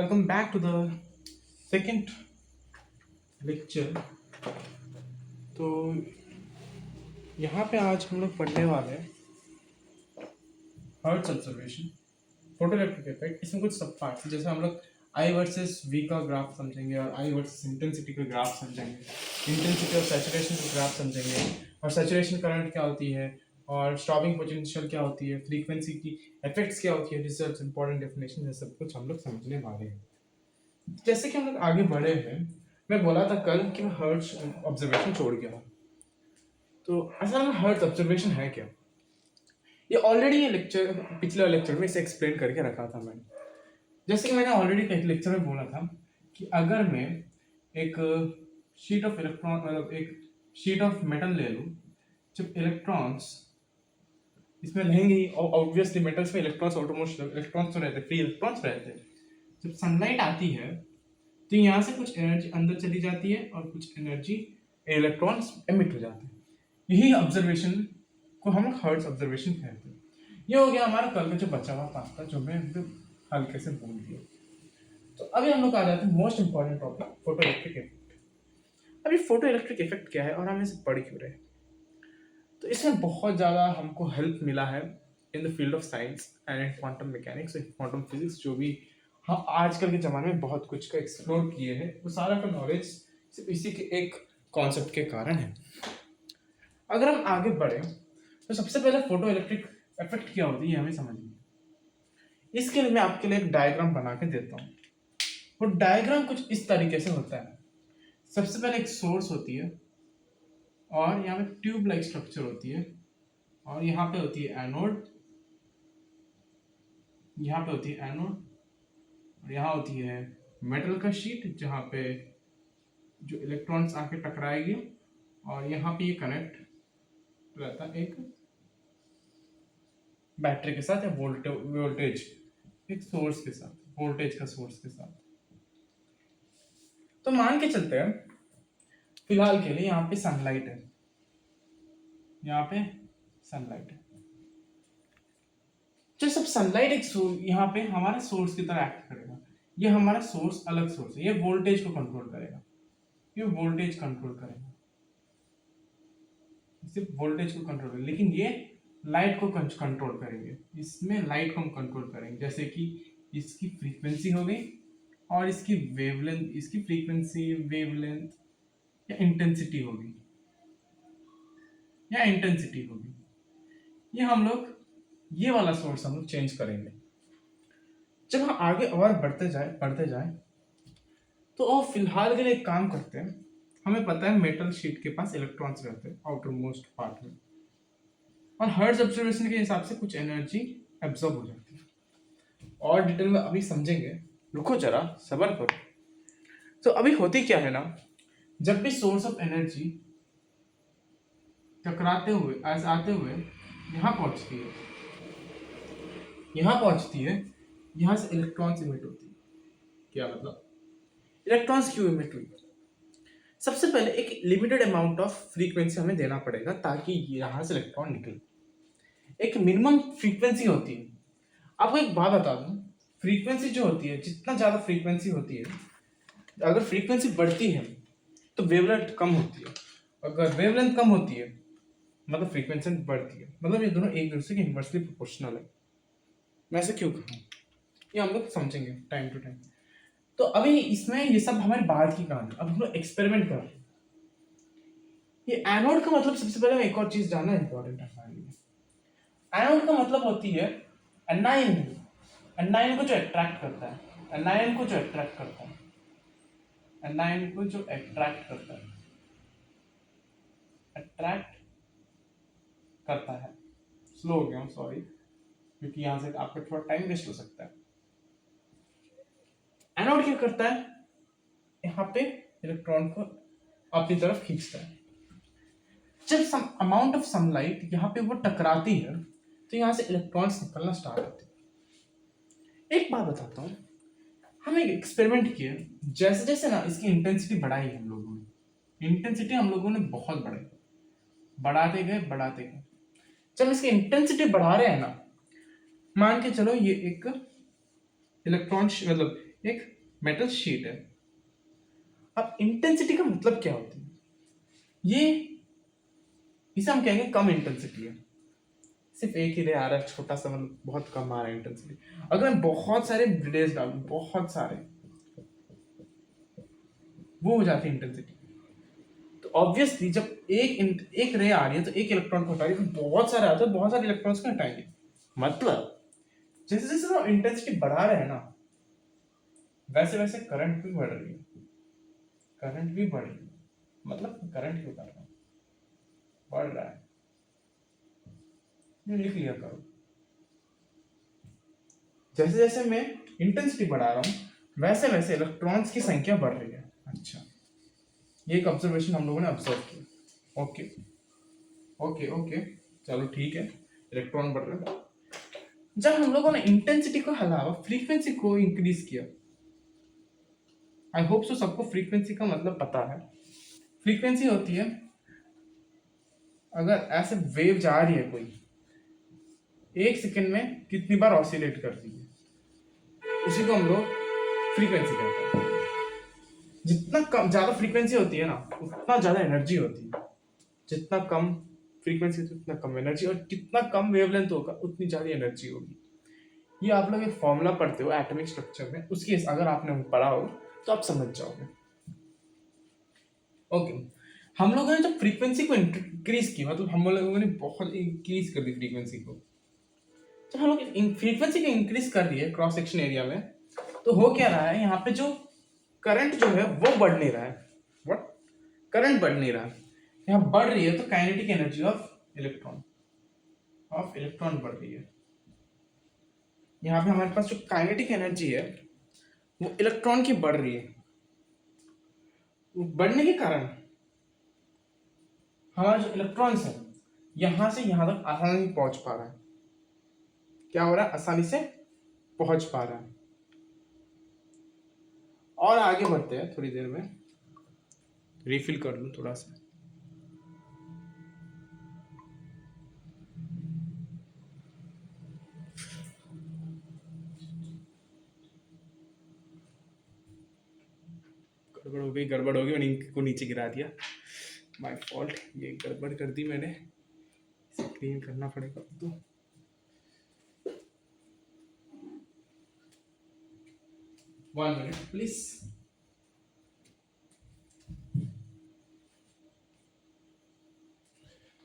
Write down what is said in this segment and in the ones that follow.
Welcome back to the second lecture. तो यहाँ पे आज हम लोग पढ़ने वाले हैं hertz observation, photo electric effect. इसमें कुछ सब पार्ट्स जैसे हम लोग आई वर्सेस वी का ग्राफ समझेंगे और आई वर्सेस इंटेंसिटी का ग्राफ समझेंगे, इंटेंसिटी और सैचुरेशन का ग्राफ समझेंगे, और सैचुरेशन करंट क्या होती है और स्टॉपिंग पोटेंशियल क्या होती है, फ्रीक्वेंसी की इफेक्ट्स क्या होती है, रिसर्च इंपॉर्टेंट डेफिनेशन, ये सब कुछ हम लोग समझने वाले हैं। जैसे कि हम लोग आगे बढ़े हैं, मैं बोला था कल कि मैं हर्ट्ज ऑब्जर्वेशन छोड़ गया। तो असल में हर्ट्ज ऑब्जर्वेशन है क्या, ये ऑलरेडी ये लेक्चर पिछले लेक्चर में इसे एक्सप्लेन करके रखा था मैंने। जैसे कि मैंने ऑलरेडी एक लेक्चर में बोला था कि अगर मैं एक शीट ऑफ इलेक्ट्रॉन मतलब एक शीट ऑफ मेटल ले लूँ, जब इलेक्ट्रॉन्स इसमें रहेंगे ही, ऑब्वियसली मेटल्स में इलेक्ट्रॉन्स ऑटोमोस्ट इलेक्ट्रॉन्स तो रहते, फ्री इलेक्ट्रॉन्स रहते हैं। जब सनलाइट आती है तो यहाँ से कुछ एनर्जी अंदर चली जाती है और कुछ एनर्जी इलेक्ट्रॉन्स एमिट हो जाते हैं। यही ऑब्जर्वेशन को हम लोग हर्ट्ज ऑब्जर्वेशन कहते हैं। ये हो गया हमारा कल का जो बचा हुआ पार्ट था, जो मैं हल्के से भूल गया। तो अभी हम लोग आ जाते हैं most important topic, photo electric effect. अभी फोटो इलेक्ट्रिक इफेक्ट क्या है और हम इसे पढ़ क्यों रहे? तो इसमें बहुत ज़्यादा हमको हेल्प मिला है in the field of science and quantum mechanics, quantum physics, जो भी हम आजकल के ज़माने में बहुत कुछ का एक्सप्लोर किए हैं, वो सारा का नॉलेज सिर्फ इसी के एक कॉन्सेप्ट के कारण है। अगर हम आगे बढ़े तो सबसे पहले फोटो इलेक्ट्रिक इफेक्ट क्या होती है हमें समझिए। इसके लिए मैं आपके लिए एक डायग्राम बना के देता हूँ। वो डायग्राम कुछ इस तरीके से होता है। सबसे पहले एक सोर्स होती है और यहाँ पे ट्यूब लाइक स्ट्रक्चर होती है, और यहाँ पे होती है एनोड, यहाँ पे होती है एनोड, और यहाँ होती है मेटल का शीट जहाँ पे जो इलेक्ट्रॉन्स आके टकराएगी, और यहाँ पे ये कनेक्ट रहता है एक बैटरी के साथ या वोल्टेज एक सोर्स के साथ, वोल्टेज का सोर्स के साथ। तो मान के चलते हैं फिलहाल के लिए यहाँ पे सनलाइट है, यहाँ पे सनलाइट है। जो सब सनलाइट एक यहाँ पे हमारे सोर्स की तरह एक्ट करेगा। ये हमारा सोर्स अलग सोर्स है, ये वोल्टेज को कंट्रोल करेगा, ये वोल्टेज कंट्रोल करेगा, सिर्फ वोल्टेज को कंट्रोल करेगा। लेकिन ये लाइट को कंट्रोल करेंगे, इसमें लाइट को हम कंट्रोल करेंगे। जैसे कि इसकी फ्रीक्वेंसी हो गई और इसकी वेवलेंथ, इसकी फ्रीक्वेंसी वेवलेंथ या इंटेंसिटी होगी, या इंटेंसिटी होगी, ये हम लोग ये वाला सोर्स हम लोग चेंज करेंगे। जब हम आगे और बढ़ते जाए तो फिलहाल के लिए एक काम करते हैं। हमें पता है मेटल शीट के पास इलेक्ट्रॉन्स रहते हैं आउटर मोस्ट पार्ट में, और हर्ट्ज ऑब्जर्वेशन के हिसाब से कुछ एनर्जी एब्जॉर्ब हो जाती है। और डिटेल में अभी समझेंगे, रुको जरा सब्र करो। तो अभी होती क्या है ना, जब भी सोर्स ऑफ एनर्जी टकराते हुए आते हुए यहाँ पहुँचती है, यहाँ से इलेक्ट्रॉन्स इमिट होती है। क्या मतलब इलेक्ट्रॉन्स क्यों इमिट हुई? सबसे पहले एक लिमिटेड अमाउंट ऑफ फ्रीक्वेंसी हमें देना पड़ेगा ताकि यहाँ से इलेक्ट्रॉन निकले। एक मिनिमम फ्रीक्वेंसी होती है। आपको एक बात बता दूं, फ्रीक्वेंसी जो होती है, जितना ज़्यादा फ्रीक्वेंसी होती है, अगर फ्रीक्वेंसी बढ़ती है तो वेवलेंथ कम होती है, अगर वेवलेंथ कम होती है मतलब फ्रीक्वेंसी बढ़ती है। मतलब ये दोनों एक दूसरे के इन्वर्सली प्रोपोर्शनल है। मैं ऐसे क्यों कहूँ, ये हम लोग समझेंगे टाइम टू टाइम। तो अभी इसमें ये सब हमारे बाद की कहानी, अब हम लोग एक्सपेरिमेंट कर रहे हैं। ये एनोड का मतलब सबसे पहले एक और चीज जानना इंपॉर्टेंट है हमारे लिए। एनोड का मतलब होती है एनायन, एनायन को जो अट्रैक्ट करता है, एनायन को जो अट्रैक्ट करता है, एनायन को जो अट्रैक्ट करता है, अट्रैक्ट करता है। स्लो हो गया हूँ, सॉरी, क्योंकि यहाँ से आपका थोड़ा टाइम वेस्ट हो सकता है। एनोड क्या करता है, यहाँ पे इलेक्ट्रॉन को अपनी तरफ खींचता है। जब सम अमाउंट ऑफ सनलाइट यहाँ पे वो टकराती है तो यहाँ से इलेक्ट्रॉन्स निकलना स्टार्ट होते हैं। एक बात बताता हूँ, हम एक एक्सपेरिमेंट किए, जैसे जैसे ना इसकी इंटेंसिटी बढ़ाई हम लोगों ने, इंटेंसिटी हम लोगों ने बहुत बढ़ाई, बढ़ाते गए। जब इसकी इंटेंसिटी बढ़ा रहे हैं ना, मान के चलो ये एक इलेक्ट्रॉन मतलब एक मेटल शीट है। अब इंटेंसिटी का मतलब क्या होती है? ये इसे हम कहेंगे कम इंटेंसिटी है। सिर्फ एक ही रे आ रहा है, छोटा सा, मतलब बहुत कम आ रहा है इंटेंसिटी। अगर मैं बहुत सारे रेज डालूं, बहुत सारे, वो हो जाती है इंटेंसिटी। तो ऑब्वियसली जब एक रे आ रही है तो एक इलेक्ट्रॉन को हटा रही है, तो बहुत सारे आते हैं, बहुत सारे इलेक्ट्रॉन्स को हटाएंगे। मतलब जैसे जैसे हम इंटेंसिटी बढ़ा रहे हैं ना, वैसे वैसे करंट भी बढ़ रही है। करंट भी बढ़ रही है, मतलब करंट क्यों बढ़ रहा है? बढ़ रहा है, ये लिख लिया करो। जैसे जैसे मैं इंटेंसिटी बढ़ा रहा हूं, वैसे वैसे इलेक्ट्रॉन्स की संख्या बढ़ रही है। अच्छा, ये एक ऑब्जर्वेशन हम लोगों ने ऑब्जर्व किया। ओके ओके ओके, चलो ठीक है, इलेक्ट्रॉन बढ़ रहे हैं। जब हम लोगों ने इंटेंसिटी को अलावा फ्रीक्वेंसी को इंक्रीज किया, आई होप सो सबको फ्रीक्वेंसी का मतलब पता है। फ्रीक्वेंसी होती है, अगर ऐसे वेव जा रही है कोई, एक सेकंड में कितनी बार ऑसिलेट करती है, उसी को हम लोग फ्रीक्वेंसी कहते हैं। जितना कम ज्यादा फ्रीक्वेंसी होती है ना, उतना ज्यादा एनर्जी होती है। जितना कम फ्रीक्वेंसी उतना कम एनर्जी, और जितना कम वेवलेंथ होगा उतनी ज्यादा एनर्जी होगी। ये आप लोग एक फॉर्मूला पढ़ते हो एटॉमिक स्ट्रक्चर में, उसकी अगर आपने पढ़ा हो तो आप समझ जाओगे। ओके, हम लोगों ने जब फ्रीक्वेंसी को इंक्रीज की, मतलब हम लोगों ने बहुत इंक्रीज कर दी फ्रीक्वेंसी को। जब हम लोग फ्रीक्वेंसी को इंक्रीज कर रही है क्रॉस सेक्शन एरिया में, तो हो क्या रहा है, यहाँ पे जो करंट जो है वो बढ़ नहीं रहा है। व्हाट? करंट बढ़ नहीं रहा है, यहाँ बढ़ रही है तो काइनेटिक एनर्जी ऑफ इलेक्ट्रॉन बढ़ रही है। यहाँ पे हमारे पास जो काइनेटिक एनर्जी है वो इलेक्ट्रॉन की बढ़ रही है। बढ़ने के कारण हमारा जो इलेक्ट्रॉन्स है यहां से यहां तक आसानी से पहुंच पा रहा है। क्या हो रहा है? आसानी से पहुंच पा रहा है। और आगे बढ़ते हैं, थोड़ी देर में रिफिल कर लूं थोड़ा सा। गड़बड़ हो गई, मैंने इंक को नीचे गिरा दिया। माय फॉल्ट, ये गड़बड़ कर दी मैंने, इसे क्लीन करना पड़ेगा। तो 1 मिनट प्लीज।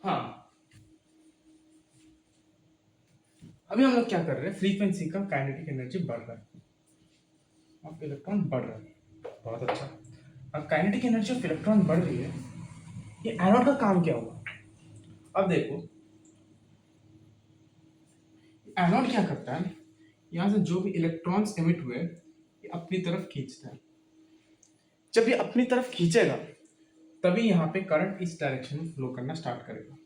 हाँ, अभी हम लोग क्या कर रहे हैं, फ्रीक्वेंसी का काइनेटिक एनर्जी बढ़ रहा है, अब इलेक्ट्रॉन बढ़ रहा है। बहुत अच्छा। अब काइनेटिक एनर्जी ऑफ इलेक्ट्रॉन बढ़ रही है, ये एनोड का काम क्या हुआ? अब देखो, एनोड क्या करता है, यहां से जो भी इलेक्ट्रॉन्स एमिट हुए ये अपनी तरफ खींचता है। जब ये अपनी तरफ खींचेगा तभी यहाँ पे करंट इस डायरेक्शन में फ्लो करना स्टार्ट करेगा।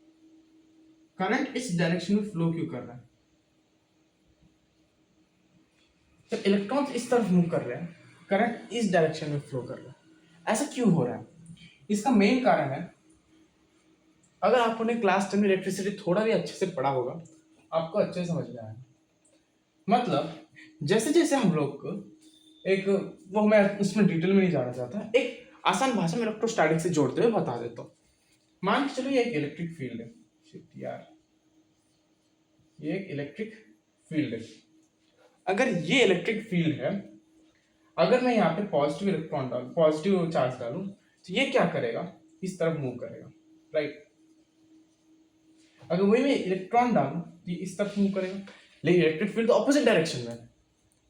करंट इस डायरेक्शन में फ्लो क्यों कर रहा है? जब इलेक्ट्रॉन्स इस तरफ मूव कर रहे हैं, करंट इस डायरेक्शन में फ्लो कर रहा है। ऐसा क्यों हो रहा है? इसका मेन कारण है, अगर आपने क्लास 10 में इलेक्ट्रिसिटी थोड़ा भी अच्छे से पढ़ा होगा, आपको अच्छे से समझ में आएगा। मतलब जैसे जैसे हम लोग को एक, वो मैं उसमें डिटेल में नहीं जाना चाहता, एक आसान भाषा में इलेक्ट्रोस्टैटिक से जोड़ते हुए बता देता हूँ। मान के चलो ये एक इलेक्ट्रिक फील्ड है। शिट यार, ये एक इलेक्ट्रिक फील्ड है। अगर ये इलेक्ट्रिक फील्ड है, अगर मैं यहाँ पे पॉजिटिव इलेक्ट्रॉन डालूं, पॉजिटिव चार्ज डालूं, तो ये क्या करेगा? इस तरफ मूव करेगा, राइट। अगर वही मैं इलेक्ट्रॉन डालूं तो ये इस तरफ मूव करेगा, लेकिन इलेक्ट्रिक फील्ड तो ऑपोजिट डायरेक्शन में है।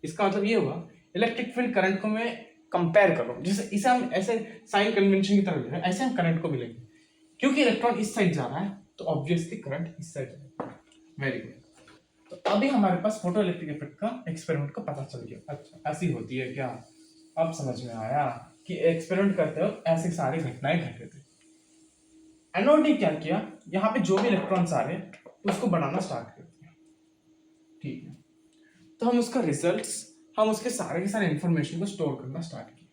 इसका मतलब ये हुआ, इलेक्ट्रिक फील्ड करंट को मैं कंपेयर कर रहा हूँ, जैसे इसे हम ऐसे साइन कन्वेंशन की तरह ले रहे हैं, ऐसे हम करंट को मिलेंगे। क्योंकि इलेक्ट्रॉन इस साइड जा रहा है तो ऑब्वियसली करंट इस साइड जाएगा। Very good. तो अभी हमारे पास फोटो इलेक्ट्रिक इफेक्ट का एक्सपेरिमेंट का पता चल गया। अच्छा, ऐसी होती है क्या? अब समझ में आया कि एक्सपेरिमेंट करते वक्त ऐसे सारी घटनाएं घटे थे। एनोड ने क्या किया, यहाँ पे जो भी इलेक्ट्रॉन्स आ रहे हैं उसको बनाना स्टार्ट कर दिया। ठीक है, तो हम उसका रिजल्ट्स, हम उसके सारे के सारे इंफॉर्मेशन को स्टोर करना स्टार्ट किया।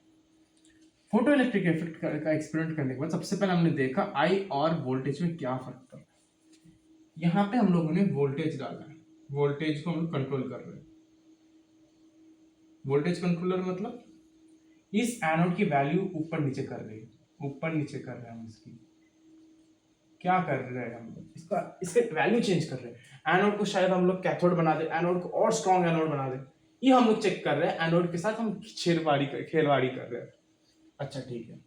फोटो इलेक्ट्रिक इफेक्ट का एक्सपेरिमेंट करने के बाद सबसे पहले हमने देखा आई और वोल्टेज में क्या फर्क पड़ता है। यहाँ पे हम लोगों ने वोल्टेज डाला है, वोल्टेज को हम लोग कंट्रोल कर रहे हैं। वोल्टेज कंट्रोलर मतलब इस एनोड की वैल्यू ऊपर नीचे कर रही है, ऊपर नीचे कर रहे हैं हम इसकी, क्या कर रहे हैं हम लोग, इसका इसके वैल्यू चेंज कर रहे हैं। एनोड को शायद हम लोग कैथोड बना दे, एनोड को और स्ट्रॉन्ग एनोड बना दे, ये हम लोग चेक कर रहे हैं। एनोड के साथ हम खेलवाड़ी कर रहे हैं। अच्छा ठीक है,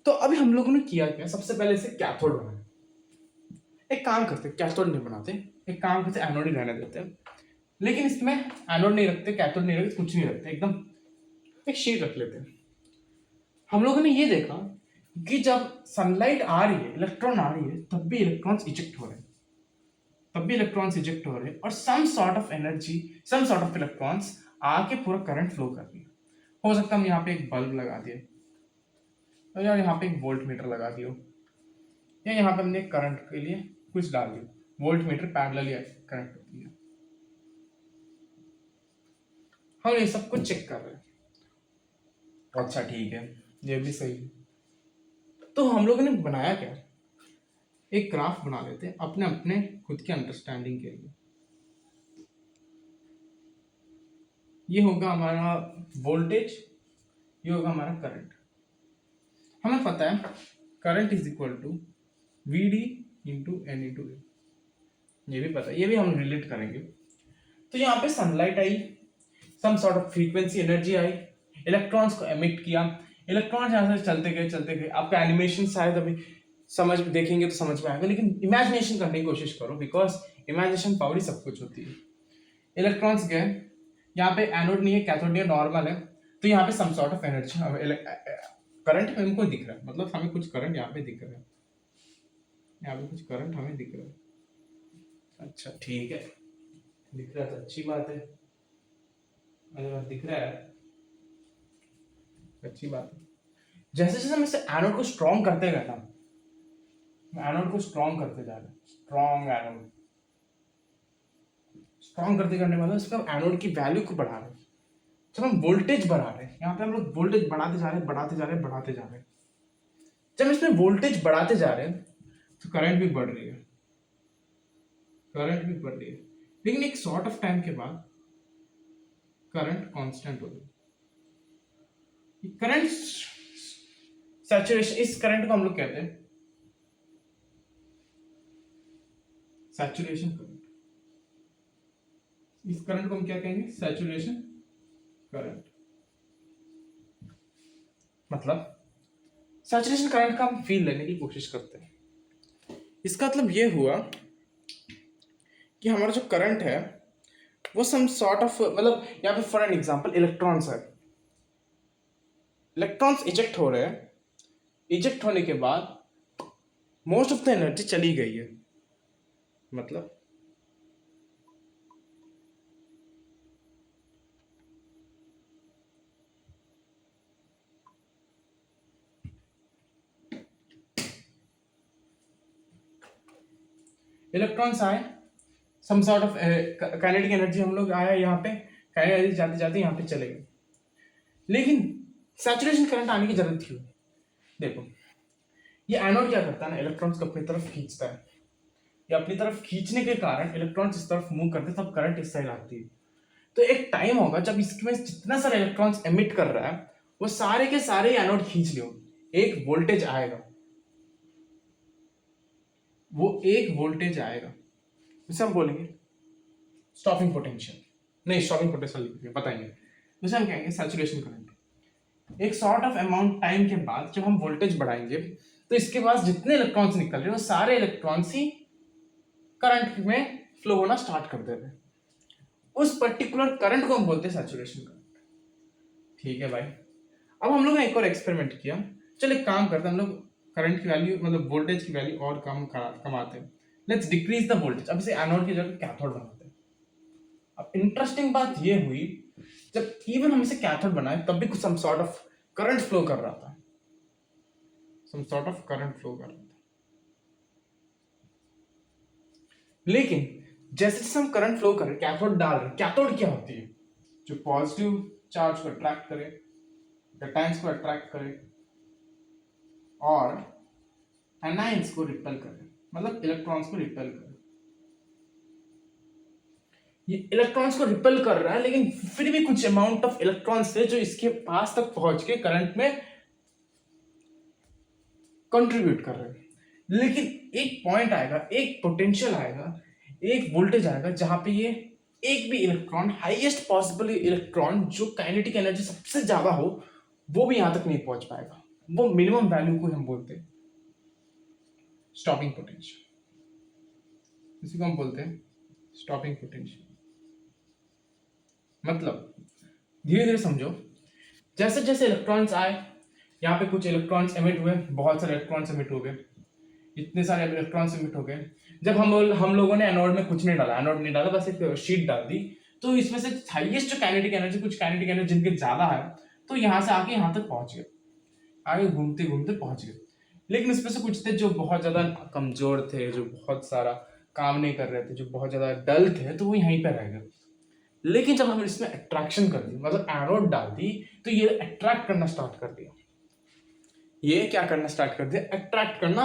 तो अभी हम लोगों ने किया क्या, सबसे पहले इसे कैथोड बनाया। एक काम करते, कैथोड नहीं बनाते, एक काम करते एनोड ही रहने देते हैं, लेकिन इसमें एनोड नहीं रखते, कैथोड नहीं रखते, कुछ नहीं रखते, एकदम एक शीट रख लेते हैं। हम लोगों ने ये देखा कि जब सनलाइट आ रही है, इलेक्ट्रॉन आ रही है, तब भी इलेक्ट्रॉन्स इजेक्ट हो रहे हैं, तब भी इलेक्ट्रॉन्स इजेक्ट हो रहे हैं, और some sort of energy, some sort of electrons आके पूरा करंट फ्लो कर रही है। हो सकता है हम यहाँ पे एक बल्ब लगा दिए, और यार यहाँ पे एक वोल्ट मीटर लगा दियो, या यहाँ पे हमने करंट के लिए कुछ डाल दिया, वोल्ट मीटर पैरेलली कनेक्ट होती है। हम ये सब कुछ चेक कर रहे हैं। अच्छा ठीक है, ये भी सही है। तो हम लोगों ने बनाया क्या, एक ग्राफ बना लेते हैं अपने अपने खुद के अंडरस्टैंडिंग के लिए। ये होगा हमारा वोल्टेज, ये होगा हमारा करंट। हमें पता है current is equal to V D into N into A, ये भी पता है, ये भी हम रिलेट करेंगे। तो यहाँ पे सनलाइट आई, some sort of frequency energy आई, इलेक्ट्रॉन्स को एमिट किया, इलेक्ट्रॉन्स यहाँ से चलते गए। आपका एनिमेशन शायद अभी समझ देखेंगे तो समझ में आएगा, लेकिन इमेजिनेशन करने की कोशिश करो, बिकॉज इमेजिनेशन पावर ही सब कुछ होती है। इलेक्ट्रॉन्स गए, यहाँ पे एनोड नहीं है, कैथोड नहीं है, नॉर्मल है, तो यहाँ पे some sort of energy, current हमको दिख रहा है, मतलब हमें कुछ करंट यहाँ पे दिख रहा है, यहाँ पे कुछ करंट हमें दिख रहा है। अच्छा ठीक है, दिख रहा है तो अच्छी बात है, अगर दिख रहा है अच्छी बात है। जैसे जैसे हम इसे एनोड को स्ट्रॉन्ग करते गए ना, एनोड को स्ट्रॉन्ग करते जा रहे हैं, स्ट्रॉन्ग एनोड, स्ट्रॉन्ग करते करने वाला इसका एनोड की वैल्यू को बढ़ा रहे हैं। जब हम वोल्टेज बढ़ा रहे हैं, यहाँ पे हम लोग वोल्टेज बढ़ाते जा रहे हैं, बढ़ाते जा रहे हैं, बढ़ाते जा रहे हैं। जब इसमें वोल्टेज बढ़ाते जा रहे हैं तो करंट भी बढ़ रही है, करंट भी बढ़ रही है, लेकिन एक शॉर्ट ऑफ टाइम के बाद करंट कांस्टेंट हो गई। करंट सैचुरेशन, इस करंट को हम लोग कहते हैं सैचुरेशन करंट। इस करंट को हम क्या कहेंगे, सैचुरेशन करंट। मतलब सैचुरेशन करंट का हम फील लेने की कोशिश करते हैं। इसका मतलब ये हुआ कि हमारा जो करंट है वो सम सॉर्ट ऑफ, मतलब यहाँ पे फॉर एन एग्जांपल इलेक्ट्रॉन्स है, इलेक्ट्रॉन्स इजेक्ट हो रहे हैं, इजेक्ट होने के बाद मोस्ट ऑफ द एनर्जी चली गई है, मतलब इलेक्ट्रॉन्स आए, some sort of kinetic energy हम लोग आया यहाँ पे, काइनेटिक एनर्जी जाते जाते यहाँ पे चले गए, लेकिन सैचुरेशन करंट आने की जरूरत क्यों। देखो ये एनोड क्या करता है ना, इलेक्ट्रॉन्स को अपनी तरफ खींचता है, या अपनी तरफ खींचने के कारण इलेक्ट्रॉन्स इस तरफ मूव करते हैं, तब करंट इस साइड आती है। तो एक टाइम होगा जब इसमें जितना सारा इलेक्ट्रॉन्स एमिट कर रहा है वो सारे के सारे एनोड खींच लो, एक वोल्टेज आएगा, वो एक वोल्टेज आएगा, उसे हम बोलेंगे स्टॉपिंग पोटेंशियल, नहीं स्टॉपिंग पोटेंशियल बताएंगे, उसे हम कहेंगे सैचुरेशन करंट। एक सॉर्ट ऑफ अमाउंट टाइम के बाद जब हम वोल्टेज बढ़ाएंगे तो इसके पास जितने इलेक्ट्रॉन्स निकल रहे हैं वो सारे इलेक्ट्रॉन्स ही करंट में फ्लो होना स्टार्ट कर देते हैं, उस पर्टिकुलर करंट को हम बोलते हैं सैचुरेशन करंट। ठीक है भाई, अब हम लोग ने एक और एक्सपेरिमेंट किया, चलो एक काम करते हैं, हम लोग करंट की वैल्यू मतलब वोल्टेज की वैल्यू और कमाते हैं, लेट्स डिक्रीज द वोल्टेज, अब इसे एनोड की जगह कैथोड बनाते हैं। अब इंटरेस्टिंग बात ये हुई, जब इवन हम इसे कैथोड बनाए तब भी कुछ some sort of current flow कर रहा था, some sort of current flow कर रहा था, लेकिन जैसे जैसे हम करंट फ्लो कर रहे हैं, कैथोड डाल रहे हैं, कैथोड क्या होती है, जो पॉजिटिव चार्ज को अट्रैक्ट करे, कैटायंस को अट्रैक्ट करे और एनायंस को रिपेल करे, मतलब इलेक्ट्रॉन्स को रिपेल करे। ये इलेक्ट्रॉन्स को रिपेल कर रहा है, लेकिन फिर भी कुछ अमाउंट ऑफ इलेक्ट्रॉन्स थे जो इसके पास तक पहुंच के करंट में कंट्रीब्यूट कर रहे हैं। लेकिन एक पॉइंट आएगा, एक पोटेंशियल आएगा, एक वोल्टेज आएगा जहां पे ये एक भी इलेक्ट्रॉन, हाईएस्ट पॉसिबल इलेक्ट्रॉन जो काइनेटिक एनर्जी सबसे ज्यादा हो, वो भी यहां तक नहीं पहुंच पाएगा। वो मिनिमम वैल्यू को हम बोलते हैं स्टॉपिंग पोटेंशियल। इसी को हम बोलते हैं स्टॉपिंग पोटेंशियल। मतलब धीरे धीरे समझो, जैसे जैसे इलेक्ट्रॉन्स आए, यहाँ पे कुछ इलेक्ट्रॉन्स एमिट हुए, बहुत सारे इलेक्ट्रॉन्स एमिट हो गए, इतने सारे इलेक्ट्रॉन्स एमिट हो गए। जब हम लोगों ने एनोड में कुछ नहीं डाला, एनोड नहीं डाला, बस एक शीट डाल दी, तो इसमें से हाईएस्ट जो काइनेटिक एनर्जी, कुछ काइनेटिक एनर्जी जिनके ज्यादा है, तो यहाँ से आके यहाँ तक पहुंच गए, आगे घूमते घूमते पहुंच गए। लेकिन इसमें से कुछ थे जो बहुत ज्यादा कमजोर थे, जो बहुत सारा काम नहीं कर रहे थे, जो बहुत ज्यादा डल थे, तो वो यहीं पर रह गए। लेकिन जब हम इसमें अट्रैक्शन कर दी, मतलब एनोड डाल दी, तो ये अट्रैक्ट करना स्टार्ट कर दिया। ये क्या करना स्टार्ट कर दिया? अट्रैक्ट करना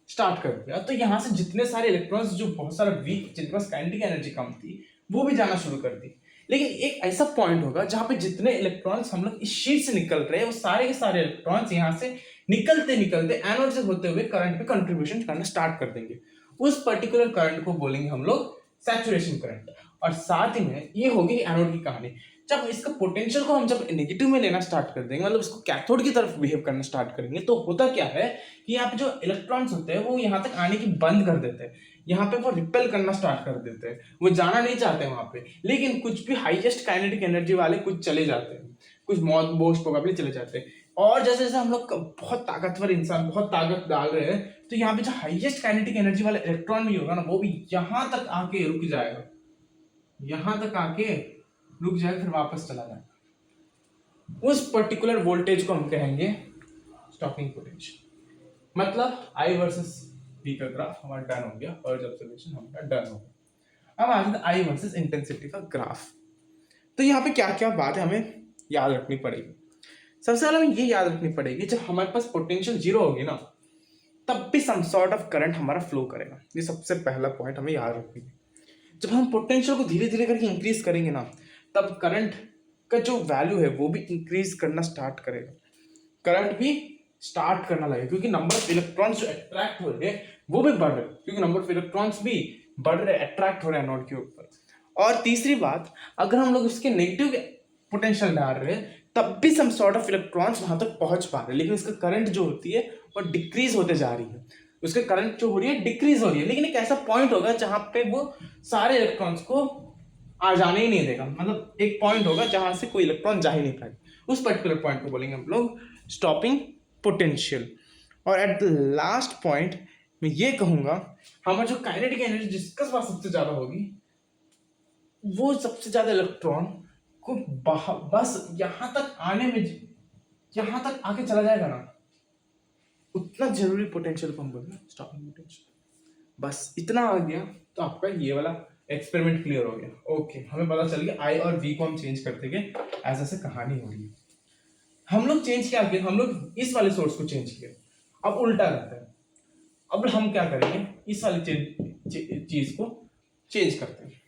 स्टार्ट कर दिया। तो यहां से जितने सारे इलेक्ट्रॉन्स जो बहुत सारा वीक, जिनके पास काइनेटिक एनर्जी कम थी, वो भी जाना शुरू कर दी। लेकिन एक ऐसा पॉइंट होगा जहां पे जितने इलेक्ट्रॉन्स हम लोग इस शीट से निकल रहे हैं, वो सारे के सारे इलेक्ट्रॉन्स यहां से निकलते निकलते एनोड से होते हुए करंट पे कंट्रीब्यूशन करना स्टार्ट कर देंगे। उस पर्टिकुलर करंट को बोलेंगे हम लोग सैचुरेशन करंट। और साथ ही में ये होगी एनोड की कहानी। जब इसका पोटेंशियल को हम जब नेगेटिव में लेना स्टार्ट कर देंगे, मतलब इसको कैथोड की तरफ बिहेव करना स्टार्ट करेंगे, तो होता क्या है कि यहाँ पे जो इलेक्ट्रॉन्स होते हैं वो यहाँ तक आने की बंद कर देते हैं। यहाँ पे वो रिपेल करना स्टार्ट कर देते हैं, वो जाना नहीं चाहते वहां पे। लेकिन कुछ भी हाईएस्ट काइनेटिक एनर्जी वाले कुछ चले जाते हैं, कुछ मोस्ट प्रोबेबली चले जाते हैं। और जैसे जैसे हम लोग बहुत ताकतवर इंसान, बहुत ताकत डाल रहे हैं, तो यहाँ पे जो हाईएस्ट काइनेटिक एनर्जी वाला इलेक्ट्रॉन भी होगा ना, वो भी यहाँ तक आके रुक जाएगा, यहाँ तक आके रुक जाएगा, फिर वापस चला जाएगा। उस पर्टिकुलर वोल्टेज को हम कहेंगे स्टॉपिंग पोटेंशियल। मतलब आई वर्सेस वी का ग्राफ हमारा डन हो गया, और ऑब्जर्वेशन हमारा डन हो गया। अब आ जाता है आई वर्सेस इंटेंसिटी का ग्राफ। तो यहाँ पे क्या क्या बात है हमें याद रखनी पड़ेगी। सबसे पहले हमें ये याद रखनी पड़ेगी, जब हमारे पास पोटेंशियल जीरो होगी ना, तब भी सम सॉर्ट ऑफ करंट हमारा फ्लो करेगा। ये सबसे पहला पॉइंट हमें याद रखनी है। जब हम पोटेंशियल को धीरे धीरे करके इंक्रीज करेंगे ना, तब करंट का जो वैल्यू है वो भी इंक्रीज करना स्टार्ट करेगा, करंट भी स्टार्ट करना लगेगा, क्योंकि नंबर ऑफ इलेक्ट्रॉन्स जो अट्रैक्ट हो रहे हैं वो भी बढ़ रहे हैं, क्योंकि नंबर ऑफ इलेक्ट्रॉन्स भी बढ़ रहे हैं, अट्रैक्ट हो रहे हैं एनोड के ऊपर। और तीसरी बात, अगर हम लोग इसके नेगेटिव पोटेंशियल डाल रहे हैं, तब भी सम सॉर्ट ऑफ इलेक्ट्रॉन्स वहां तक पहुंच पा रहे हैं, लेकिन इसका करंट जो होती है वो डिक्रीज होते जा रही है, उसके करंट जो हो रही है डिक्रीज हो रही है। लेकिन एक ऐसा पॉइंट होगा जहां पे वो सारे इलेक्ट्रॉन्स को आ जाने ही नहीं देगा, मतलब एक पॉइंट होगा जहां से कोई इलेक्ट्रॉन जा ही नहीं पाएगा। उस पर्टिकुलर पॉइंट को बोलेंगे हम लोग स्टॉपिंग पोटेंशियल। और एट द लास्ट पॉइंट मैं ये कहूंगा, हमारा जो काइनेटिक एनर्जी जिसका पास सबसे ज्यादा होगी, वो सबसे ज्यादा इलेक्ट्रॉन को बस यहां तक आने में, यहां तक आके चला जाएगा ना, उतना जरूरी पोटेंशियल को हम बोलते हैं स्टॉपिंग पोटेंशियल। बस इतना आ गया तो आपका ये वाला एक्सपेरिमेंट क्लियर हो गया। ओके, हमें पता चल गया आई और वी को हम चेंज करते गए, ऐसा से कहानी हो रही है। हम लोग चेंज क्या किया, हम लोग इस वाले सोर्स को चेंज किया। अब उल्टा करते हैं, अब हम क्या करेंगे, इस वाली चीज को चेंज करते हैं।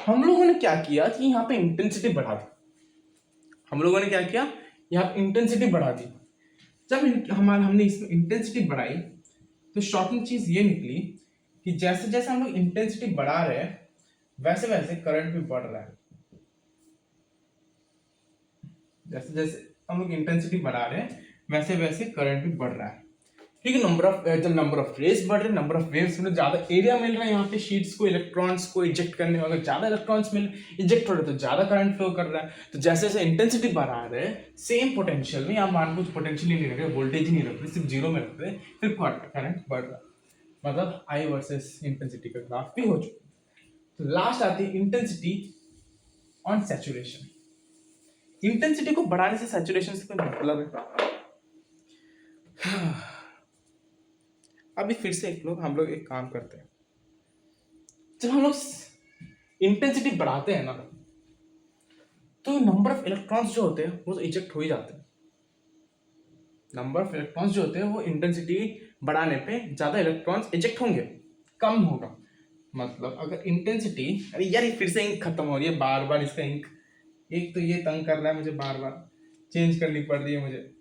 हम लोगों ने क्या किया कि यहाँ पे इंटेंसिटी बढ़ा दी। हम लोगों ने क्या किया, यहाँ पे इंटेंसिटी बढ़ा दी। जब हमने इसमें इंटेंसिटी बढ़ाई, तो शॉकिंग चीज ये निकली कि जैसे जैसे हम लोग इंटेंसिटी बढ़ा रहे हैं, वैसे वैसे करंट भी बढ़ रहा है। जैसे जैसे हम लोग इंटेंसिटी बढ़ा रहे हैं, वैसे वैसे करंट भी बढ़ रहा है, क्योंकि जब नंबर ऑफ रेज बढ़ रहे, नंबर ऑफ वेव्स में ज्यादा एरिया मिल रहा है यहाँ पे शीट्स को, इलेक्ट्रॉन्स को इजेक्ट करने वाले ज्यादा इलेक्ट्रॉन्स मिल इजेक्ट हो रहे, तो ज्यादा करंट फ्लो कर रहा है। तो जैसे जैसे इंटेंसिटी बढ़ा रहे, सेम पोटेंशियल में, आप मान कुछ पोटेंशियल ही नहीं रख रहे, वोल्टेज ही नहीं रख रहे, सिर्फ जीरो में रख रहे, फिर करंट बढ़ रहा है। मतलब आई वर्सेस इंटेंसिटी का ग्राफ भी हो चुका है। तो लास्ट आती है इंटेंसिटी ऑन सैचुरेशन। इंटेंसिटी को बढ़ाने से सैचुरेशन से कोई मतलब है? अभी फिर से हम लोग एक काम करते हैं, जब हम लोग इंटेंसिटी बढ़ाते हैं ना, तो नंबर ऑफ इलेक्ट्रॉन्स जो होते हैं वो तो इजेक्ट हो ही जाते हैं। नंबर ऑफ इलेक्ट्रॉन्स जो होते हैं वो इंटेंसिटी बढ़ाने पे ज्यादा इलेक्ट्रॉन्स इजेक्ट होंगे, कम होगा। मतलब अगर इंटेंसिटी, अरे यार ये फिर से इंक खत्म हो रही है बार बार, इसका इंक एक तो ये तंग कर रहा है मुझे, बार बार चेंज करनी पड़ रही है मुझे।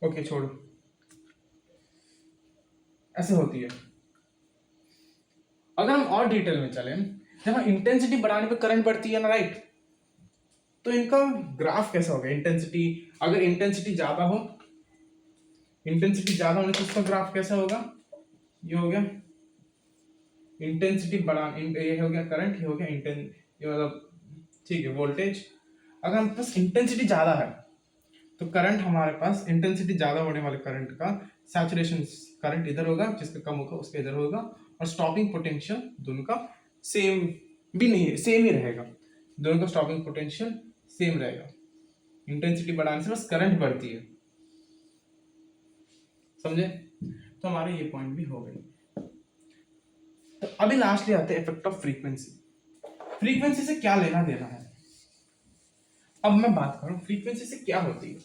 ओके छोड़ो, ऐसे होती है। अगर हम और डिटेल में चलें, जब हम इंटेंसिटी बढ़ाने पे करंट बढ़ती है ना, राइट, तो इनका ग्राफ कैसा होगा? इंटेंसिटी, अगर इंटेंसिटी ज्यादा हो, इंटेंसिटी ज्यादा होने से उसका ग्राफ कैसा होगा? ये हो गया इंटेंसिटी बढ़ा, ये हो गया करंट, ये हो गया ये मतलब ठीक है वोल्टेज। अगर हम पास इंटेंसिटी ज्यादा है तो करंट, हमारे पास इंटेंसिटी ज्यादा होने वाले करंट का सैचुरेशन करंट इधर होगा, जिसका कम होगा उसका इधर होगा, और स्टॉपिंग पोटेंशियल दोनों का सेम भी नहीं, सेम ही रहेगा, दोनों का स्टॉपिंग पोटेंशियल सेम रहेगा। इंटेंसिटी बढ़ाने से बस करंट बढ़ती है, समझे? तो हमारे ये पॉइंट भी हो गए। तो अभी लास्टली आते हैं इफेक्ट ऑफ फ्रीक्वेंसी। फ्रीक्वेंसी से क्या लेना देना है? अब मैं बात करूं फ्रीक्वेंसी से क्या होती है,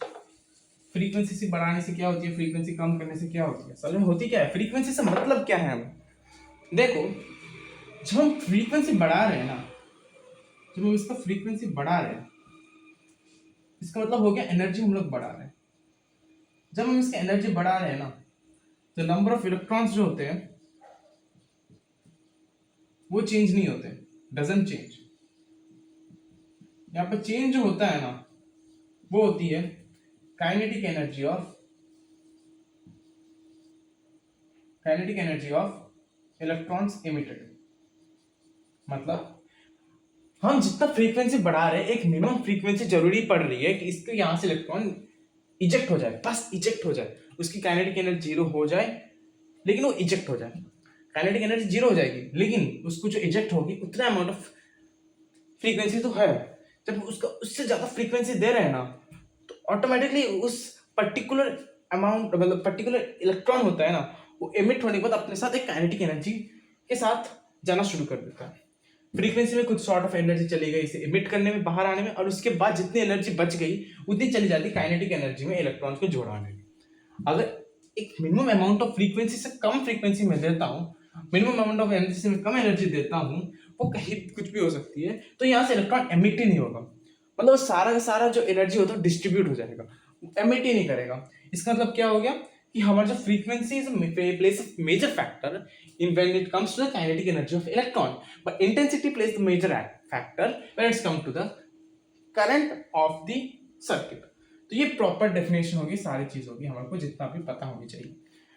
फ्रीक्वेंसी से बढ़ाने से क्या होती है, फ्रीक्वेंसी कम करने से क्या होती है, असल में होती क्या है, फ्रीक्वेंसी से मतलब क्या है हमें? देखो, जब हम फ्रीक्वेंसी बढ़ा रहे हैं ना, जब हम इसका फ्रीक्वेंसी बढ़ा रहे हैं, इसका मतलब हो गया एनर्जी हम लोग बढ़ा रहे हैं। जब हम इसका एनर्जी बढ़ा रहे हैं ना, तो नंबर ऑफ इलेक्ट्रॉन्स जो होते हैं वो चेंज नहीं होते, डजंट चेंज। यहाँ पे चेंज जो होता है ना, वो होती है kinetic energy of, kinetic energy of electrons emitted. मतलब हम जितना फ्रीक्वेंसी बढ़ा रहे हैं, एक मिनिमम फ्रीक्वेंसी जरूरी पड़ रही है कि इसके यहां से इलेक्ट्रॉन इजेक्ट हो जाए, बस इजेक्ट हो जाए, उसकी काइनेटिक एनर्जी जीरो हो जाए, लेकिन वो इजेक्ट हो जाए। काइनेटिक एनर्जी जीरो हो जाएगी, लेकिन उसको जो इजेक्ट होगी उतना अमाउंट ऑफ फ्रीक्वेंसी तो है। जब उसका उससे ज्यादा फ्रीक्वेंसी दे रहे हैं ना, तो ऑटोमेटिकली उस पर्टिकुलर अमाउंट, मतलब पर्टिकुलर इलेक्ट्रॉन होता है ना, वो एमिट होने के बाद अपने साथ एक काइनेटिक एनर्जी के साथ जाना शुरू कर देता है। फ्रीक्वेंसी में कुछ सॉर्ट ऑफ एनर्जी चली गई इसे इमिट करने में, बाहर आने में, और उसके बाद जितनी एनर्जी बच गई उतनी चली जाती काइनेटिक एनर्जी में इलेक्ट्रॉन्स को जोड़ाने में। अगर एक मिनिमम अमाउंट ऑफ फ्रीक्वेंसी से कम फ्रीक्वेंसी में देता हूँ, मिनिमम अमाउंट ऑफ एनर्जी से मैं कम एनर्जी देता हूँ, वो कहीं कुछ भी हो सकती है, तो यहाँ से इलेक्ट्रॉन एमिट ही नहीं होगा, मतलब सारा का सारा जो एनर्जी होता है डिस्ट्रीब्यूट हो जाएगा, एमिट ही नहीं करेगा। इसका मतलब क्या हो गया कि हमारा जो frequency is plays a major factor in when it comes to the kinetic energy of electron, but intensity plays the major factor when it's come to the current of the circuit। तो ये proper definition होगी, सारी चीज होगी हमारे को जितना भी पता होनी चाहिए।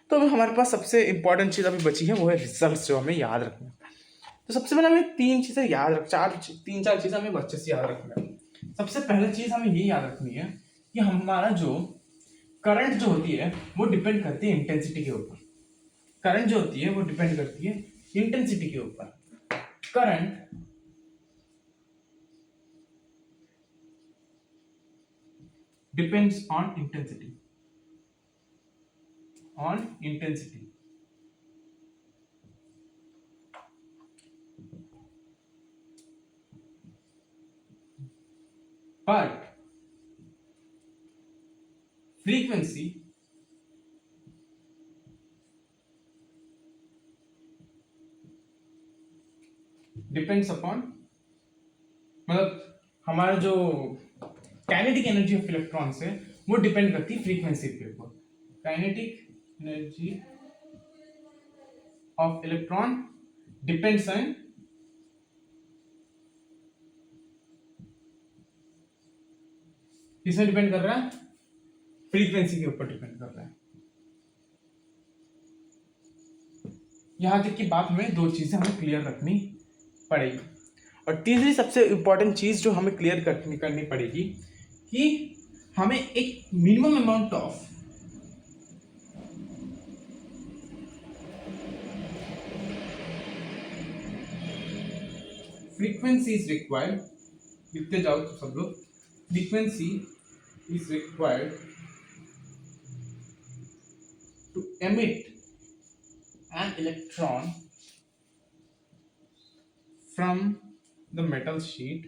तो अभी हमारे पास सबसे इंपॉर्टेंट चीज अभी बची है, वो है रिजल्ट्स जो हमें याद रखना है। तो सबसे पहले हमें तीन चीजें याद रख, तीन चार चीजें हमें अच्छे से याद रखना है। सबसे पहले चीज हमें ये याद रखनी है कि हमारा जो करंट जो होती है वो डिपेंड करती है इंटेंसिटी के ऊपर। करंट जो होती है वो डिपेंड करती है इंटेंसिटी के ऊपर। Current depends on intensity, on intensity. But frequency depends upon, मतलब हमारा जो काइनेटिक एनर्जी ऑफ इलेक्ट्रॉन्स है वो डिपेंड करती है फ्रीक्वेंसी के ऊपर। Kinetic energy of electron depends on, किसमें डिपेंड कर रहा है? फ्रीक्वेंसी के ऊपर डिपेंड कर रहा है। यहां तक की बात में दो चीजें हमें क्लियर रखनी पड़ेगी। और तीसरी सबसे इंपॉर्टेंट चीज जो हमें क्लियर करनी पड़ेगी कि हमें एक minimum amount of frequency is required, लिखते जाओ तो सब लोग, frequency is required to emit an electron from the metal sheet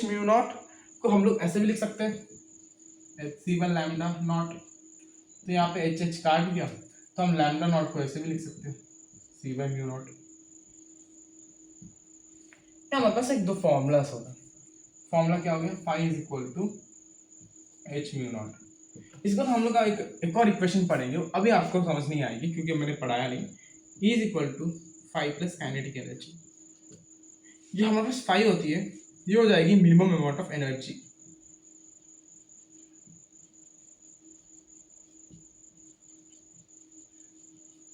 H mu naught को हम लोग ऐसे भी लिख सकते हैं, HC1 लैम्डा नॉट, तो यहाँ पे एच काट गया, तो हम लैम्डा नॉट को ऐसे भी लिख सकते हैं, C बाई म्यू नॉट। हमारे पास एक दो फॉर्मूलास होगा, फॉर्मूला क्या हो गया, phi is equal to H mu naught. इसको तो हम लोग का एक और इक्वेशन पढ़ेंगे, अभी आपको समझ नहीं आएगी क्योंकि मैंने पढ़ाया नहीं। E is equal to five plus kinetic energy, जो हमारे पास फाइव होती है ये हो जाएगी minimum amount of energy,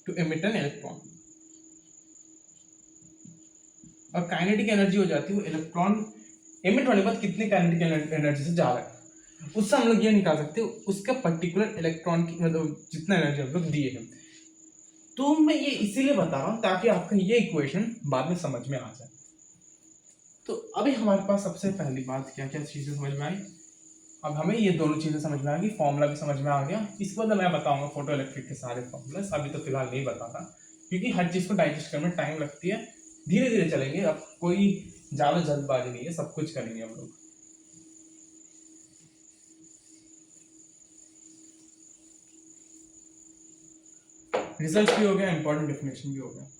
to emit an electron, और काइनेटिक एनर्जी हो जाती है वो इलेक्ट्रॉन एमिट होने के बाद कितने काइनेटिक एनर्जी से जा रहा है, उससे हम लोग ये निकाल सकते हैं उसका पर्टिकुलर इलेक्ट्रॉन की मतलब जितना एनर्जी हम लोग दिए हैं। तो मैं ये इसीलिए बता रहा हूँ ताकि आपका ये इक्वेशन बाद में समझ में आ जाए। तो अभी हमारे पास सबसे पहली बात क्या क्या चीजें समझ में आई, अब हमें ये दोनों चीजें समझ में आ गई, फॉर्मूला भी समझ में आ गया। इसके बाद मैं बताऊंगा फोटो इलेक्ट्रिक के सारे फॉर्मूलास, अभी तो फिलहाल नहीं बताता क्योंकि हर चीज को डाइजेस्ट करने में टाइम लगती है, धीरे धीरे चलेंगे, अब कोई ज्यादा जल्दबाजी नहीं है, सब कुछ करेंगे हम लोग। रिजल्ट भी हो गया, इंपॉर्टेंट डेफिनेशन भी हो गया।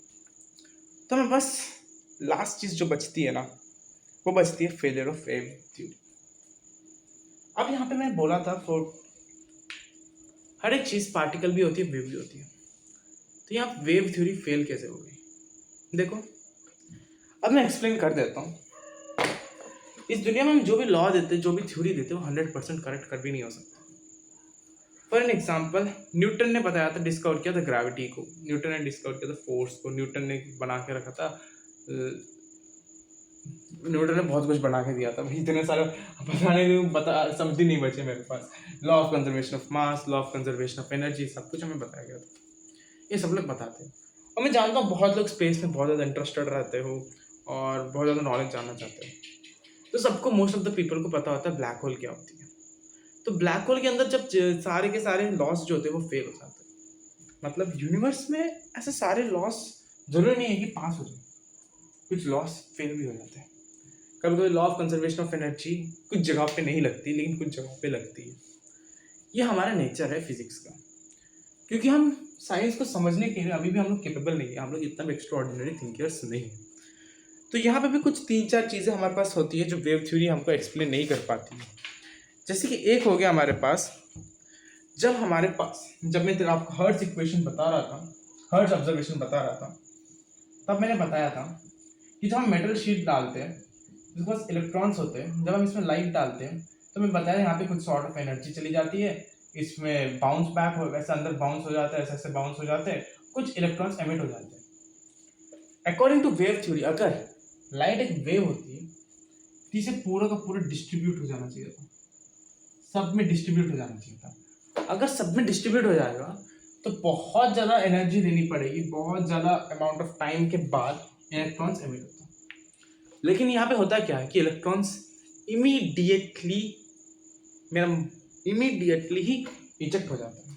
तो हमें बस लास्ट चीज़ जो बचती है ना, वो बचती है फेलियर ऑफ वेव थ्योरी। अब यहाँ पे मैं बोला था फॉर हर एक चीज़ पार्टिकल भी होती है, वेव भी होती है। तो यहाँ वेव थ्योरी फेल कैसे हो गई, देखो अब मैं एक्सप्लेन कर देता हूँ। इस दुनिया में हम जो भी लॉ देते, जो भी थ्योरी देते, वो 100% करेक्ट कर भी नहीं हो सकता। फॉर एन एग्जाम्पल, न्यूटन ने बताया था, डिस्कवर किया था ग्रेविटी को, न्यूटन ने डिस्कवर किया था फोर्स को, न्यूटन ने बना के रखा था, न्यूटन ने बहुत कुछ बना के दिया था भाई, इतने सारे बताने में समझ ही नहीं बचे मेरे पास। Law of conservation of mass, law of conservation of energy, सब कुछ हमें बताया गया था। ये सब लोग बताते हैं और मैं जानता हूँ बहुत लोग स्पेस में बहुत ज़्यादा इंटरेस्टेड रहते हो और बहुत ज़्यादा नॉलेज जानना चाहते हो। तो सबको, मोस्ट ऑफ द पीपल को पता होता है ब्लैक होल क्या होती है। तो ब्लैक होल के अंदर जब सारे के सारे लॉस जो होते हैं वो फेल हो जाते हैं। मतलब यूनिवर्स में ऐसे सारे लॉस जरूरी नहीं है कि पास हो जाए, कुछ लॉस फेल भी हो जाते हैं। कभी कभी law of conservation of energy कुछ जगह पे नहीं लगती, लेकिन कुछ जगह पे लगती है। ये हमारा नेचर है फिजिक्स का, क्योंकि हम साइंस को समझने के लिए अभी भी हम लोग केपेबल नहीं है, हम लोग इतना भी एक्स्ट्रा ऑर्डिनरी थिंकर्स नहीं है। तो यहाँ पे भी कुछ 3-4 चीज़ें हमारे पास होती है जो वेव थ्योरी हमको एक्सप्लेन नहीं कर पाती है। जैसे कि एक हो गया हमारे पास, जब मैं तेरा आपको हर्ट्ज इक्वेशन बता रहा था, हर्ट्ज ऑब्जर्वेशन बता रहा था, तब मैंने बताया था कि जब हम मेटल शीट डालते हैं, जिसके पास इलेक्ट्रॉन्स होते हैं, जब हम इसमें लाइट डालते हैं तो मैं बताया यहाँ पे कुछ सॉर्ट ऑफ एनर्जी चली जाती है, इसमें बाउंस बैक हो, वैसे अंदर बाउंस हो जाता है, ऐसे ऐसे बाउंस हो जाते हैं, कुछ इलेक्ट्रॉन्स एमिट हो जाते हैं। अकॉर्डिंग टू वेव थ्योरी, अगर लाइट एक वेव होती है तो इसे पूरा का पूरा डिस्ट्रीब्यूट हो जाना चाहिए था, सब में डिस्ट्रीब्यूट हो जाना चाहिए था। अगर सब में डिस्ट्रीब्यूट हो जाएगा तो बहुत ज़्यादा एनर्जी देनी पड़ेगी, बहुत ज़्यादा अमाउंट ऑफ टाइम के बाद इलेक्ट्रॉन्स एमिट होता है। लेकिन यहाँ पे होता क्या है कि इलेक्ट्रॉन्स इमीडिएटली ही इजेक्ट हो जाता है।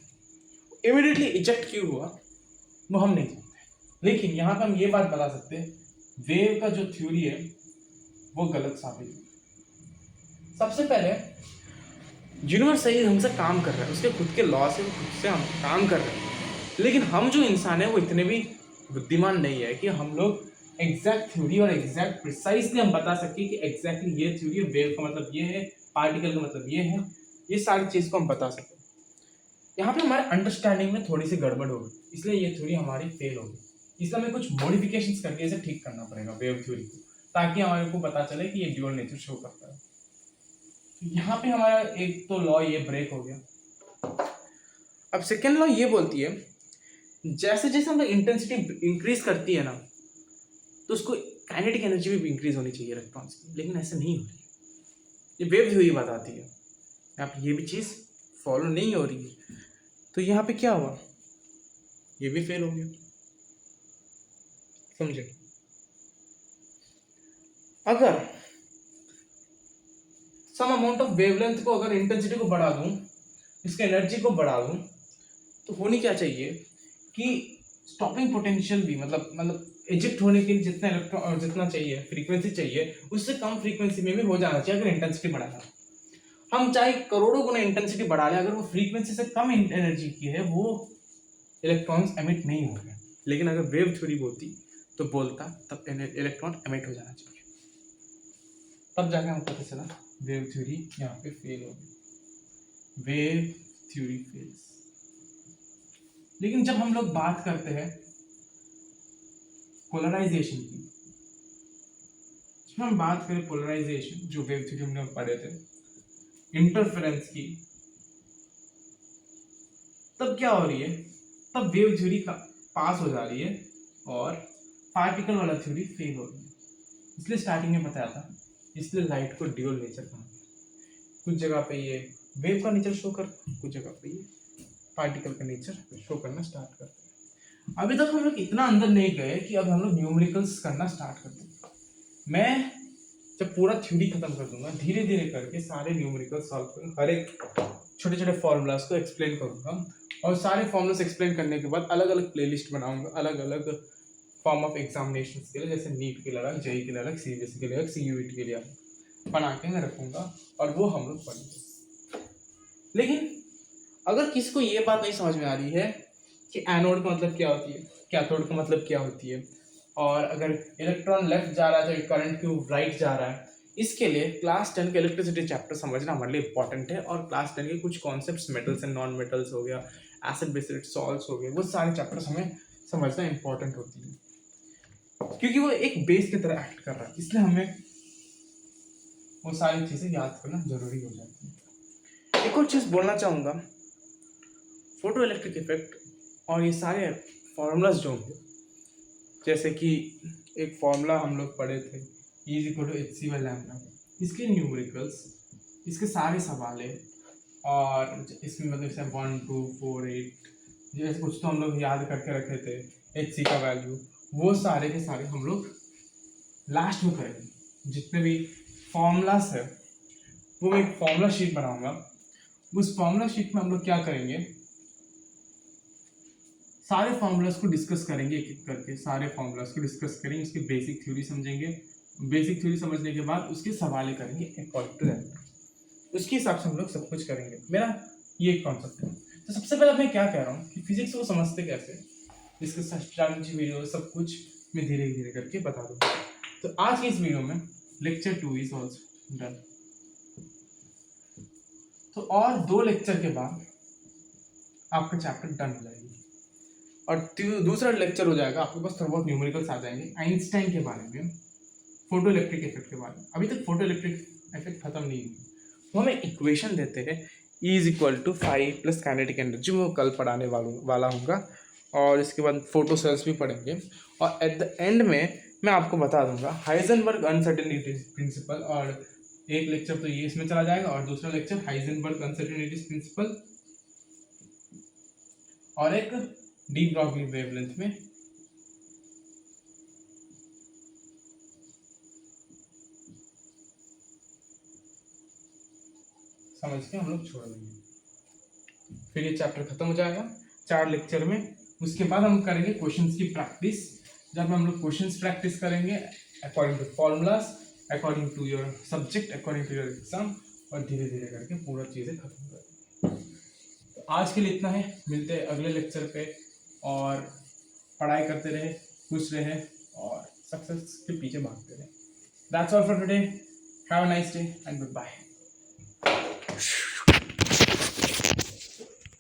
इमीडिएटली इजेक्ट क्यों हुआ वो हम नहीं जानते, लेकिन यहाँ पे हम ये बात बता सकते हैं, वेव का जो थ्योरी है वो गलत साबित हुआ। सबसे पहले यूनिवर्स सही हमसे काम कर रहा है, उसके खुद के लॉ से खुद से हम काम कर रहे हैं, लेकिन हम जो इंसान है वो इतने भी बुद्धिमान नहीं है कि हम लोग एग्जैक्ट थ्योरी और एग्जैक्ट प्रिसाइसली हम बता सकें कि एग्जैक्टली ये थ्योरी है, वेव का मतलब ये है, पार्टिकल का मतलब ये है, ये सारी चीज़ को हम बता सकें। यहाँ पे हमारे अंडरस्टैंडिंग में थोड़ी सी गड़बड़ होगी, इसलिए ये थ्योरी हमारी फेल होगी। इसलिए हमें कुछ मॉडिफिकेशंस करके इसे ठीक करना पड़ेगा वेव थ्योरी को, ताकि हमारे को पता चले कि ये ड्यूअल नेचर शो करता है। तो यहाँ पे हमारा एक तो लॉ ये ब्रेक हो गया। अब सेकेंड लॉ ये बोलती है, जैसे जैसे हम लोग इंटेंसिटी इंक्रीज करती है ना, तो उसको काइनेटिक एनर्जी भी इंक्रीज होनी चाहिए इलेक्ट्रॉन्स की, लेकिन ऐसे नहीं हो रही है। ये वेव थ्योरी बताती है, यहाँ पे ये भी चीज़ फॉलो नहीं हो रही है। तो यहाँ पे क्या हुआ, ये भी फेल हो गया, समझे। अगर सम अमाउंट ऑफ वेवलेंथ को, अगर इंटेंसिटी को बढ़ा दूं, इसके एनर्जी को बढ़ा दूं, तो होनी क्या चाहिए कि स्टॉपिंग पोटेंशियल भी, मतलब इजेक्ट होने के लिए जितना इलेक्ट्रॉन, जितना चाहिए फ्रीक्वेंसी चाहिए, उससे कम फ्रीक्वेंसी में भी हो जाना चाहिए। अगर इंटेंसिटी बढ़ाना, हम चाहे करोड़ों गुना इंटेंसिटी बढ़ा लें, अगर वो फ्रीक्वेंसी से कम एनर्जी की है, वो इलेक्ट्रॉन्स एमिट नहीं होंगे। लेकिन अगर वेव थ्योरी बोलती तो बोलता तब इलेक्ट्रॉन एमिट हो जाना चाहिए, तब जाके हमें पता चला वेव थ्योरी यहाँ पे फेल हो गई, वेव थ्योरी फेल्स। लेकिन जब हम लोग बात करते हैं पोलराइजेशन की, हम बात करें पोलराइजेशन, जो वेव थ्योरी हमने पढ़े थे, इंटरफेरेंस की, तब क्या हो रही है, तब वेव थ्योरी का पास हो जा रही है और पार्टिकल वाला थ्योरी फेल हो रही है। इसलिए स्टार्टिंग में बताया था, इसलिए लाइट को ड्यूअल नेचर कहा, कुछ जगह पे ये वेव का नेचर शो कर, कुछ जगह पे ये पार्टिकल का नेचर शो करना स्टार्ट करते हैं। अभी तक हम लोग इतना अंदर नहीं गए कि अब हम लोग न्यूमेरिकल्स करना स्टार्ट करते हैं। मैं जब पूरा थ्योरी खत्म कर दूंगा, धीरे धीरे करके सारे न्यूमेरिकल सॉल्व करूंगा, हर एक छोटे छोटे फॉर्मूलाज को एक्सप्लेन करूंगा, और सारे फॉर्मूलाज एक्सप्लेन करने के बाद अलग अलग प्लेलिस्ट बनाऊंगा, अलग अलग फॉर्म ऑफ एग्जामिनेशन के लिए, जैसे नीट के लिए अलग, जेई के लिए अलग, सीबीएसई के लिए अलग, सीयूईटी के लिए अलग बना के मैं रखूंगा, और वो हम लोग पढ़ेंगे। लेकिन अगर किसी को ये बात नहीं समझ में आ रही है कि एनोड का मतलब क्या होती है, कैथोड का मतलब क्या होती है, और अगर इलेक्ट्रॉन लेफ्ट जा रहा है तो करंट क्यों राइट जा रहा है। इसके लिए क्लास 10 के इलेक्ट्रिसिटी चैप्टर समझना हमारे लिए इंपॉर्टेंट है, और क्लास 10 के कुछ concepts metals and non metals हो गया, एसिड बेसिड सॉल्ट्स हो गए, वो सारे चैप्टर्स हमें समझना इंपॉर्टेंट होती है, क्योंकि वो एक बेस की तरह एक्ट कर रहा है, इसलिए हमें वो सारी चीज़ें याद करना जरूरी हो जाती है। एक और चीज़ बोलना चाहूँगा, फोटो इलेक्ट्रिक इफेक्ट और ये सारे फॉर्मूलाज जो होंगे, जैसे कि एक फॉर्मूला हम लोग पढ़े थे E=hc/λ, इसके न्यूमेरिकल्स, इसके सारे सवाल है, और इसमें मतलब जैसे 1 2 4 8 जैसे कुछ तो हम लोग याद करके रखे थे hc का वैल्यू, वो सारे के सारे हम लोग लास्ट में करेंगे। जितने भी फॉर्मूलास है वो मैं एक फॉर्मूला शीट बनाऊंगा, उस फॉर्मूला शीट में हम लोग क्या करेंगे, सारे फॉर्मूलास को डिस्कस करेंगे, एक एक करके सारे फॉर्मूलास को डिस्कस करेंगे, उसकी बेसिक थ्योरी समझेंगे, बेसिक थ्योरी समझने के बाद उसके सवाल करेंगे अकॉर्डिंग टू दैट, उसके हिसाब से हम लोग सब कुछ करेंगे। मेरा ये एक कॉन्सेप्ट है। तो सबसे पहले मैं क्या कह रहा हूँ कि फिजिक्स को समझते कैसे, इसके स्ट्रैटेजी वीडियो सब कुछ मैं धीरे धीरे करके बता दूँगा। तो आज की इस वीडियो में लेक्चर 2 इज ऑल्सो डन। तो और 2 लेक्चर के बाद आपका चैप्टर डन हो जाएगी, और दूसरा लेक्चर हो जाएगा आपके पास थोड़ा बहुत न्यूमेरिकल्स आ जाएंगे आइंस्टाइन के बारे में, फोटो इलेक्ट्रिक इफेक्ट के बारे में। अभी तक फोटो इलेक्ट्रिक इफेक्ट खत्म नहीं हुई, वो हमें इक्वेशन देते हैं E=5 + काइनेटिक एनर्जी, वो कल पढ़ाने वाला हूँगा, और इसके बाद फोटो सेल्स भी पढ़ेंगे, और एट द एंड में मैं आपको बता दूंगा हाइजेनबर्ग अनसर्टेनिटी प्रिंसिपल, और एक लेक्चर तो ये इसमें चला जाएगा, और दूसरा लेक्चर हाइजेनबर्ग अनसर्टेनिटी प्रिंसिपल, और एक डी ब्रॉगली वेवलेंथ में समझ के हम लोग छोड़ देंगे, फिर ये चैप्टर खत्म हो जाएगा 4 लेक्चर में। उसके बाद हम करेंगे क्वेश्चंस की प्रैक्टिस, जब हम लोग क्वेश्चंस प्रैक्टिस करेंगे according to formulas, according to your subject, according to your exam, और धीरे धीरे करके पूरा चीज़ें खत्म कर देंगे। तो आज के लिए इतना है, मिलते हैं अगले लेक्चर पे, और पढ़ाई करते रहे, खुश रहे, और सक्सेस के पीछे भागते रहे। That's all for today, have a nice day and good bye.